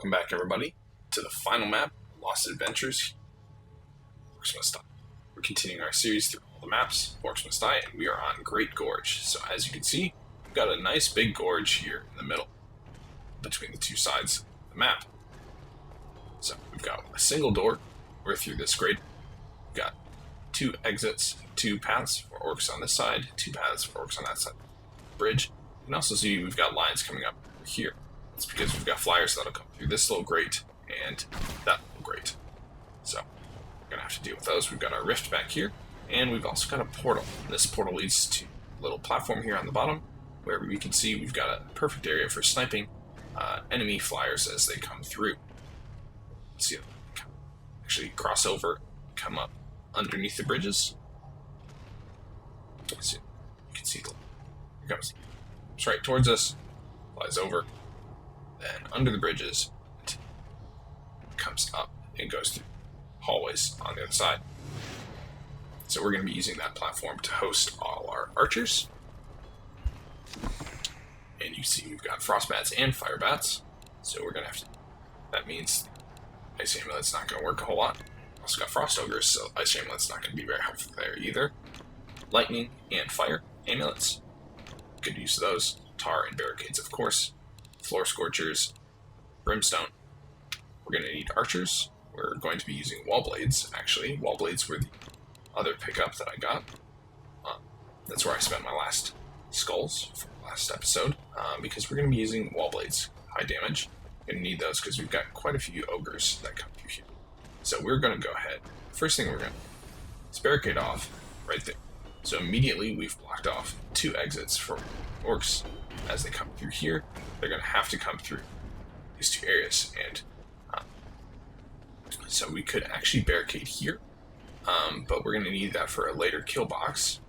Welcome back, everybody, to the final map, Lost Adventures, Orcs Must Die. We're continuing our series through all the maps, Orcs Must Die, and we are on Great Gorge. So as you can see, we've got a nice big gorge here in the middle, between the two sides of the map. So we've got a single door. We're through this grate. We've got two exits, two paths for orcs on this side, two paths for orcs on that side. Bridge. You can also see we've got lines coming up here. It's because we've got flyers that'll come through this little grate and that little grate. So we're going to have to deal with those. We've got our rift back here, and we've also got a portal. This portal leads to a little platform here on the bottom, where we can see we've got a perfect area for sniping enemy flyers as they come through. Let's see, actually cross over, come up underneath the bridges. Let's see, you can see here it comes. It's right towards us, flies over. Then under the bridges, it comes up and goes through hallways on the other side. So we're going to be using that platform to host all our archers. And you see we've got frost bats and fire bats. So we're going to have to... That means ice amulet's not going to work a whole lot. Also got frost ogres, so ice amulet's not going to be very helpful there either. Lightning and fire amulets. Good use of those. Tar and barricades, of course. Floor scorchers, brimstone. We're going to need archers. We're going to be using wall blades, actually. Wall blades were the other pickup that I got. That's where I spent my last skulls for the last episode, because we're going to be using wall blades. High damage. We're going to need those because we've got quite a few ogres that come through here. So we're going to go ahead. First thing we're going to do is barricade off right there. So immediately we've blocked off two exits for orcs. As they come through here, they're going to have to come through these two areas, and so we could actually barricade here, but we're going to need that for a later kill box.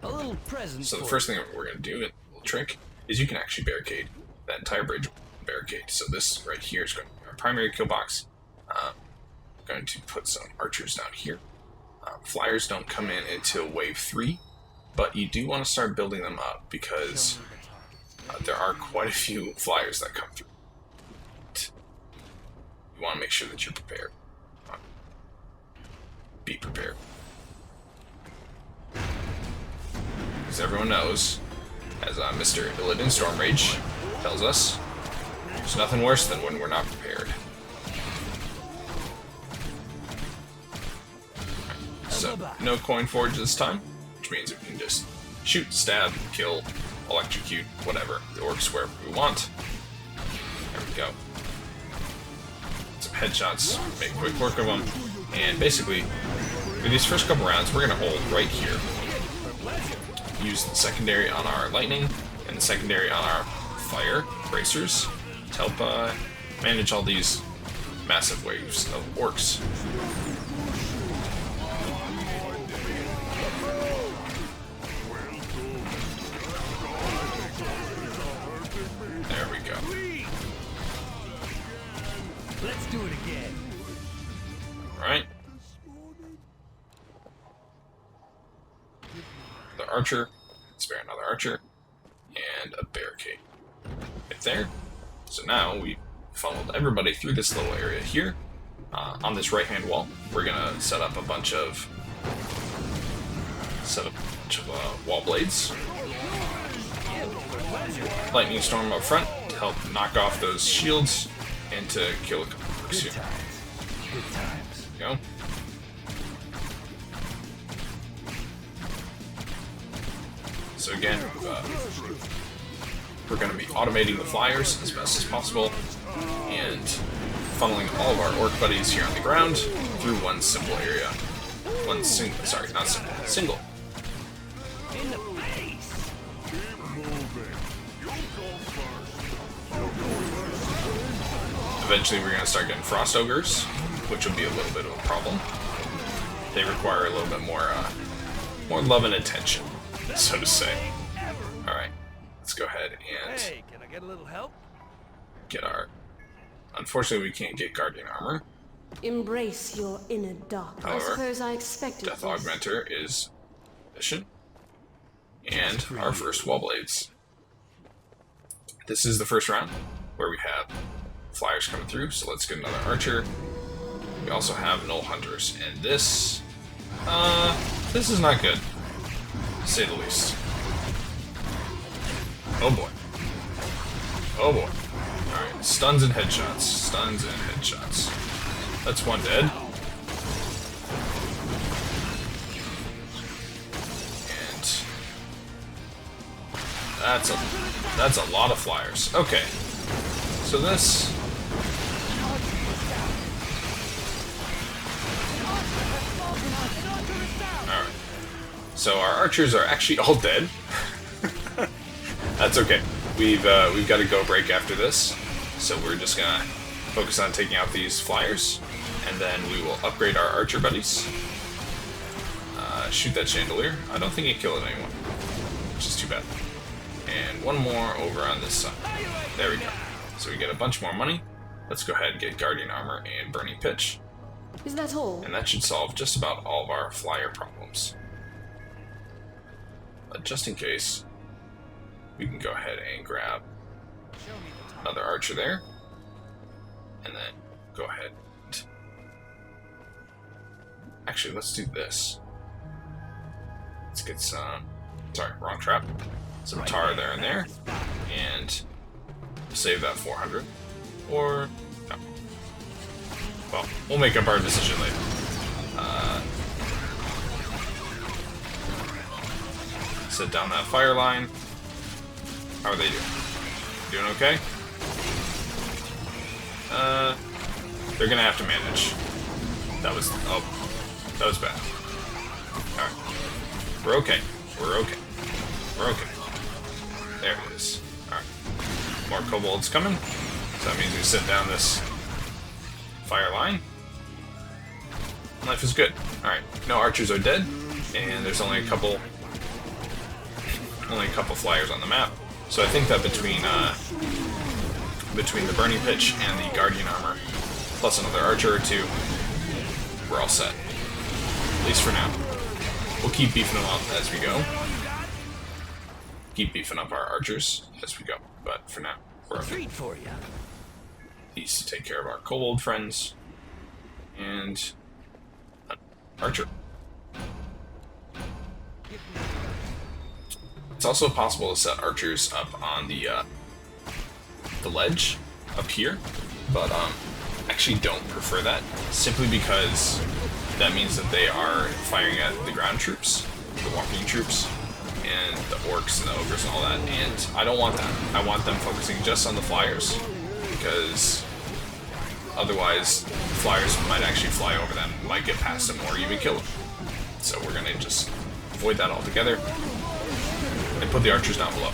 A little present. So the first thing we're going to do, a little trick, is you can actually barricade that entire bridge barricade. So this right here is going to be our primary kill box. Going to put some archers down here. Flyers don't come in until wave 3, but you do want to start building them up because there are quite a few flyers that come through. You want to make sure that you're prepared. Be prepared. As everyone knows, as Mr. Illidan Stormrage tells us, there's nothing worse than when we're not prepared. So, no coin forge this time, which means we can just shoot, stab, kill, electrocute, whatever, the orcs wherever we want. There we go. Some headshots, make quick work of them, and basically, for these first couple rounds, we're going to hold right here. Use the secondary on our lightning, and the secondary on our fire bracers to help manage all these massive waves of orcs. There we go. Let's do it again. Alright. Another archer. Spare another archer. And a barricade. Right there. So now we funneled everybody through this little area here. On this right-hand wall, we're going to set up a bunch of wall blades. Lightning storm up front to help knock off those shields and to kill a couple of orcs here. Good times. There we go. So again, we're going to be automating the flyers as best as possible and funneling all of our orc buddies here on the ground through one simple area. Single. In the face. Eventually we're going to start getting frost ogres, which will be a little bit of a problem. They require a little bit more love and attention, so to say. Alright, let's go ahead and Hey, can I get a little help? get our... Unfortunately, we can't get guardian armor. Embrace your inner dark. I However, suppose I expected Death this. Augmenter is mission. And our first wall blades. This is the first round, where we have flyers coming through, so let's get another archer. We also have gnoll hunters, and this is not good, to say the least. Oh boy. Oh boy. Alright, stuns and headshots. Stuns and headshots. That's one dead. And that's a lot of flyers. Okay. So this... Alright. So our archers are actually all dead. That's okay. We've got to go break after this. So we're just gonna focus on taking out these flyers. And then we will upgrade our archer buddies. Shoot that chandelier. I don't think it killed anyone, which is too bad. And one more over on this side. There we go. So we get a bunch more money. Let's go ahead and get guardian armor and burning pitch. Is that all? And that should solve just about all of our flyer problems. But just in case, we can go ahead and grab another archer there. And then go ahead and... Actually, let's do this. Let's get some... Sorry, wrong trap. Some tar there and there. And save that 400. Or... No. Well, we'll make up our decision later. Set down that fire line. How are they doing? Doing okay? They're gonna have to manage. That was... Oh. That was bad. Alright. We're okay. We're okay. We're okay. There it is. Alright. More kobolds coming. So that means we set down this fire line. Life is good. Alright. No archers are dead. And there's only a couple flyers on the map. So I think that between the burning pitch and the guardian armor, plus another archer or two, we're all set. At least for now. We'll keep beefing them up as we go. Keep beefing up our archers as we go. But for now, we're okay. Treat for you. These to take care of our kobold friends. And an archer. It's also possible to set archers up on the ledge up here, but actually don't prefer that, simply because that means that they are firing at the ground troops, the walking troops, and the orcs and the ogres and all that, and I don't want that. I want them focusing just on the flyers, because otherwise flyers might actually fly over them, might get past them, or even kill them. So we're going to just avoid that altogether and put the archers down below.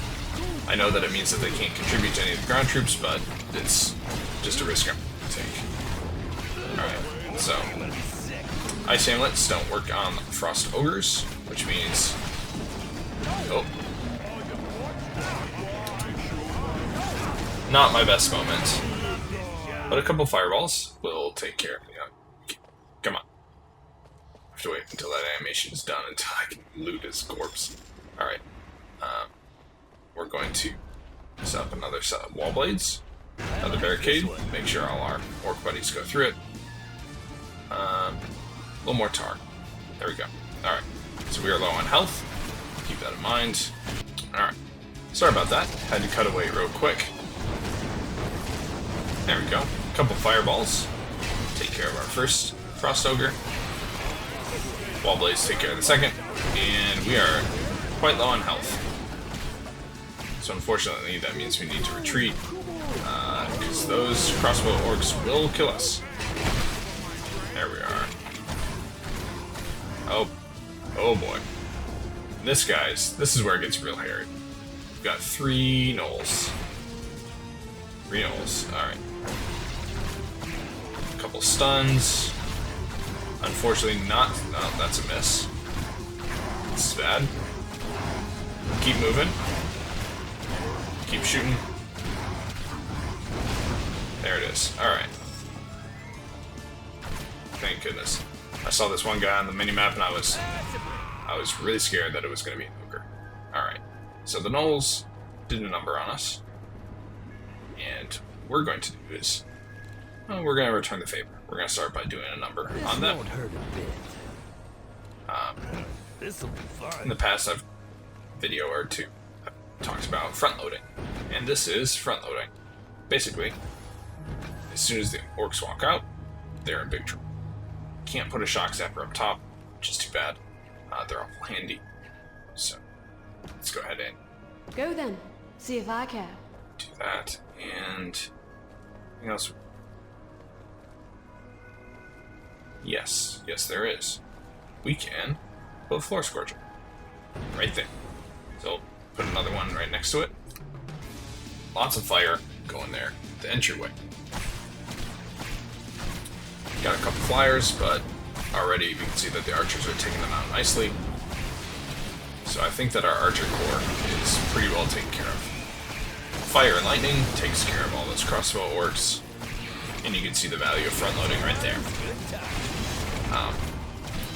I know that it means that they can't contribute to any of the ground troops, but it's just a risk I'm going to take. Alright, so ice amulets don't work on frost ogres, which means... Oh. Not my best moment. But a couple fireballs will take care of it. Come on. I have to wait until that animation is done until I can loot his corpse. Alright. We're going to set up another set of wall blades. Another barricade. Make sure all our orc buddies go through it. A little more tar. There we go. Alright. So we are low on health. Keep that in mind. Alright. Sorry about that. Had to cut away real quick. There we go. A couple fireballs. Take care of our first frost ogre. Wall blades take care of the second. And we are quite low on health. So unfortunately that means we need to retreat. Because those crossbow orcs will kill us. There we are. Oh boy. This is where it gets real hairy. We've got 3 gnolls. 3 gnolls, alright. A couple stuns. Unfortunately not, no, that's a miss. This is bad. Keep moving. Keep shooting. There it is, alright. Thank goodness. I saw this one guy on the mini-map and I was really scared that it was going to be an ogre. Alright, so the gnolls did a number on us. And what we're going to do is Well, we're gonna return the favor. We're gonna start by doing a number This on them. won't hurt a bit. This'll be fun. In the past, I've video or two talked about front loading, and this is front loading. Basically, as soon as the orcs walk out, they're in big trouble. Can't put a shock zapper up top, which is too bad. They're awful handy. So let's go ahead and Go then. See if I care. do that. And anything else? Yes, there is. We can put a floor scorcher right there. So put another one right next to it. Lots of fire going there. The entryway. Got a couple flyers, but already we can see that the archers are taking them out nicely. So I think that our archer corps is pretty well taken care of. Fire and lightning takes care of all those crossbow orcs, and you can see the value of front loading right there.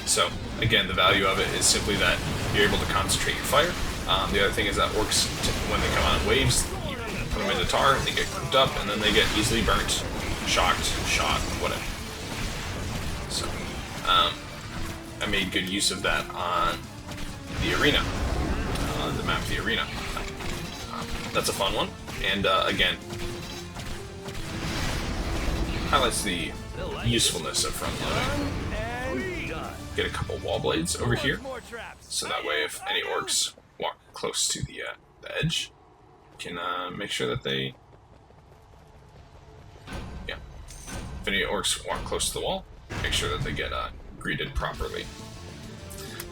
So again, the value of it is simply that you're able to concentrate your fire. The other thing is that orcs, when they come out in waves, you put them into tar, they get cooked up, and then they get easily burnt, shocked, shot, whatever. So I made good use of that on the arena, the map of the arena. That's a fun one, and again, highlights the usefulness of front loading. Get a couple wall blades over here, so that way if any orcs walk close to the edge, can make sure that they, if any orcs walk close to the wall, make sure that they get greeted properly.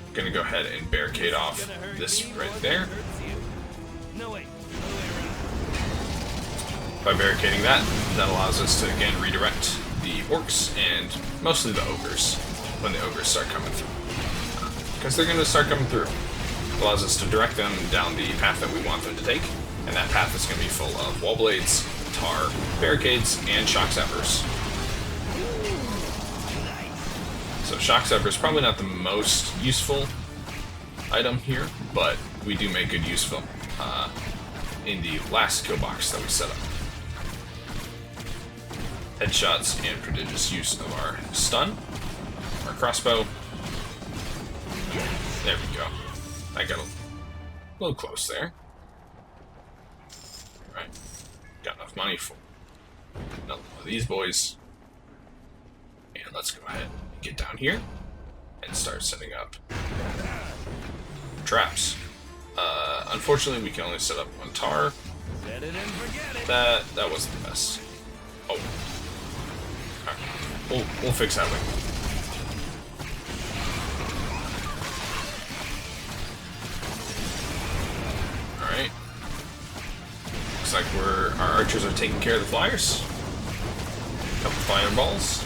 I'm gonna go ahead and barricade off this right there. By barricading that allows us to again redirect the orcs and mostly the ogres when the ogres start coming through. Because they're gonna start coming through. It allows us to direct them down the path that we want them to take, and that path is gonna be full of wall blades, tar, barricades, and shock zappers. So shock zapper is probably not the most useful item here, but we do make good use of them in the last kill box that we set up. Headshots and prodigious use of our stun, our crossbow. There we go. I got a little close there. Alright, got enough money for another one of these boys. And let's go ahead and get down here and start setting up traps. Unfortunately, we can only set up one tar. That wasn't the best. Oh. Alright. We'll fix that later. Alright. Looks like our archers are taking care of the flyers. Couple fireballs.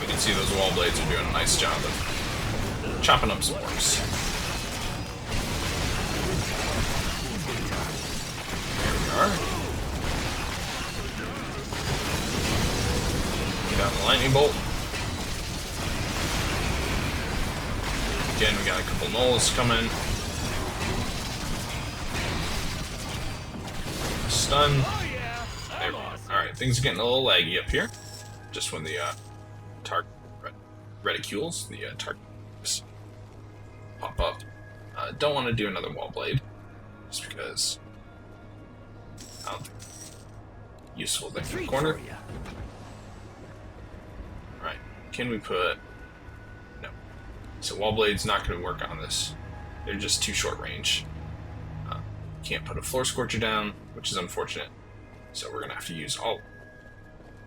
We can see those wall blades are doing a nice job of chopping up some orcs. There we are. Get out the lightning bolt. Again, we got a couple gnolls coming. Stun. There we go. Alright, things are getting a little laggy up here. Just when the reticules, the targets pop up. Don't want to do another wall blade, just because I don't think useful there in the corner. Alright, can we put... No. So wall blade's not going to work on this. They're just too short range. Can't put a floor scorcher down, which is unfortunate. So we're going to have to use a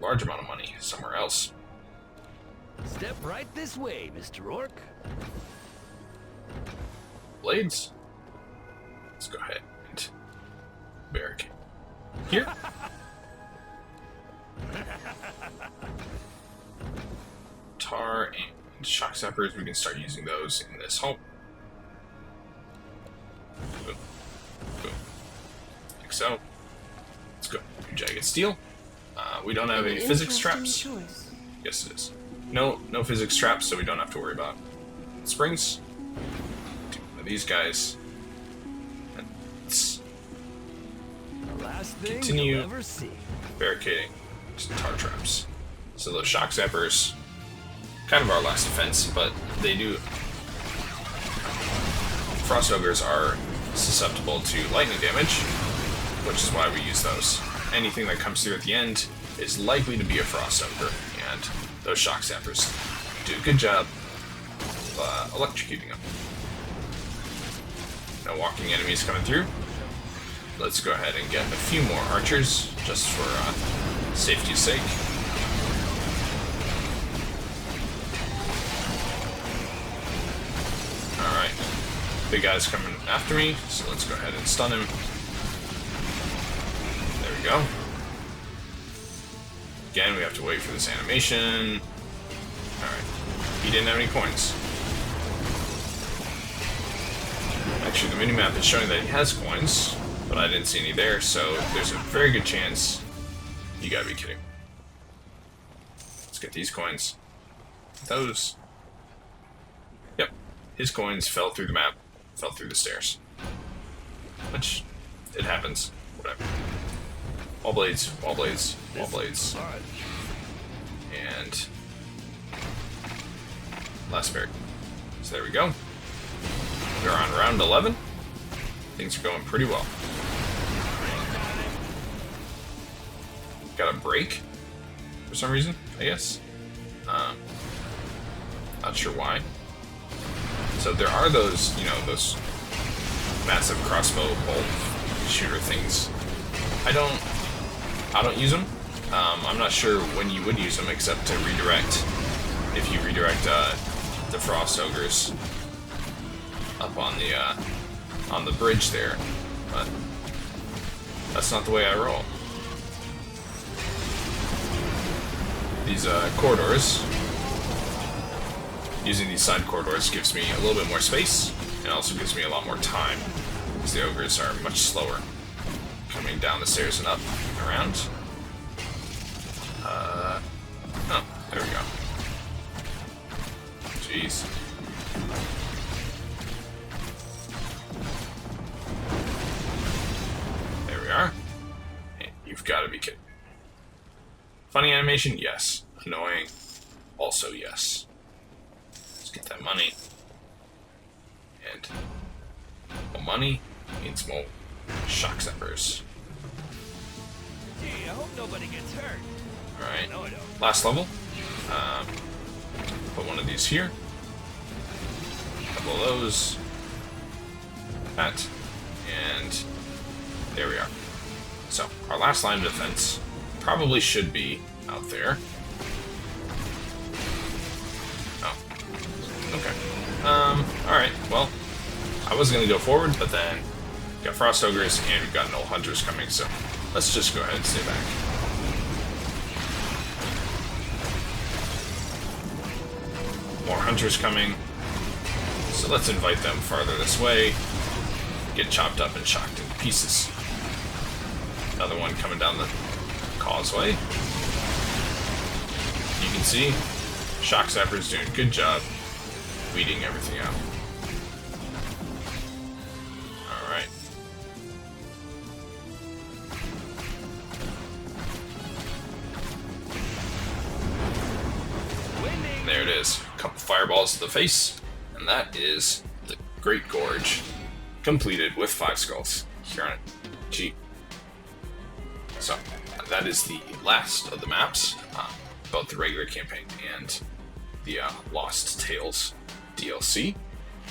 large amount of money somewhere else. Step right this way, Mr. Orc. Blades. Let's go ahead and barricade here. Tar and shock zappers, we can start using those in this hole. Boom. Boom. Like so. Let's go. Jagged steel. We don't have any physics traps. Choice. Yes, it is. No physics traps, so we don't have to worry about springs. Do one of these guys. last thing continue you'll ever see. barricading tar traps. So those shock zappers, kind of our last defense, but they do. Frost ogres are susceptible to lightning damage, which is why we use those. Anything that comes through at the end is likely to be a frost ogre, and those shock zappers do a good job of electrocuting them. No walking enemies coming through. Let's go ahead and get a few more archers, just for safety's sake. Alright. Big guy's coming after me, so let's go ahead and stun him. There we go. Again, we have to wait for this animation. Alright. He didn't have any coins. Actually, the minimap is showing that he has coins, but I didn't see any there, so there's a very good chance. You gotta be kidding. Let's get these coins. Those. Yep. His coins fell through the map, fell through the stairs. Which, it happens. Whatever. Wall blades, wall blades, wall blades. And last barrier. So there we go. We're on round 11. Things are going pretty well. Got a break for some reason, I guess. Not sure why. So there are those, you know, those massive crossbow bolt shooter things. I don't use them. I'm not sure when you would use them, except to redirect. If you redirect the frost ogres up on the bridge there, but that's not the way I roll. These corridors, using these side corridors gives me a little bit more space, and also gives me a lot more time, because the ogres are much slower coming down the stairs and up and around. Oh, there we go. Jeez. There we are. And you've got to be kidding. Funny animation? Yes. Annoying? Also yes. Let's get that money. And more money means more shock zappers. Gee, I hope nobody gets hurt. Alright. No, I don't. Last level. Put one of these here. A couple of those. That. And there we are. So, our last line of defense probably should be out there. Oh. Okay. Alright, well, I was gonna go forward, but then we got frost ogres and we've got null hunters coming, so let's just go ahead and stay back. More hunters coming, so let's invite them farther this way. Get chopped up and shocked into pieces. Another one coming down the causeway. You can see shock zappers doing a good job weeding everything out. Alright. There it is. A couple fireballs to the face, and that is the Great Gorge, completed with 5 skulls here on it. Gee. So, that is the last of the maps, both the regular campaign and the Lost Tales DLC.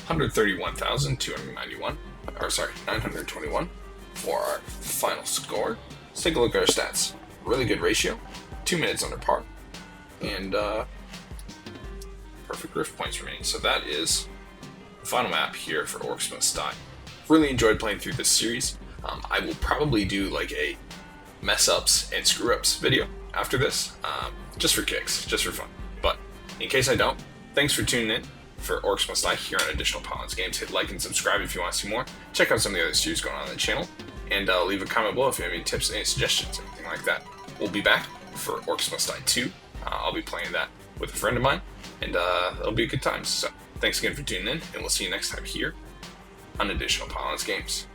131,291, or sorry, 921 for our final score. Let's take a look at our stats. Really good ratio, 2 minutes under par, and perfect rift points remaining. So that is the final map here for Orcs Must Die. Really enjoyed playing through this series. I will probably do like a mess ups and screw ups video after this, just for kicks, just for fun. But in case I don't, thanks for tuning in for Orcs Must Die here on Additional Paladins Games. Hit like and subscribe if you want to see more. Check out some of the other series going on the channel, and leave a comment below if you have any tips, any suggestions, anything like that. We'll be back for Orcs Must Die 2. I'll be playing that with a friend of mine, and it'll be a good time. So thanks again for tuning in, and we'll see you next time here on Additional Paladins Games.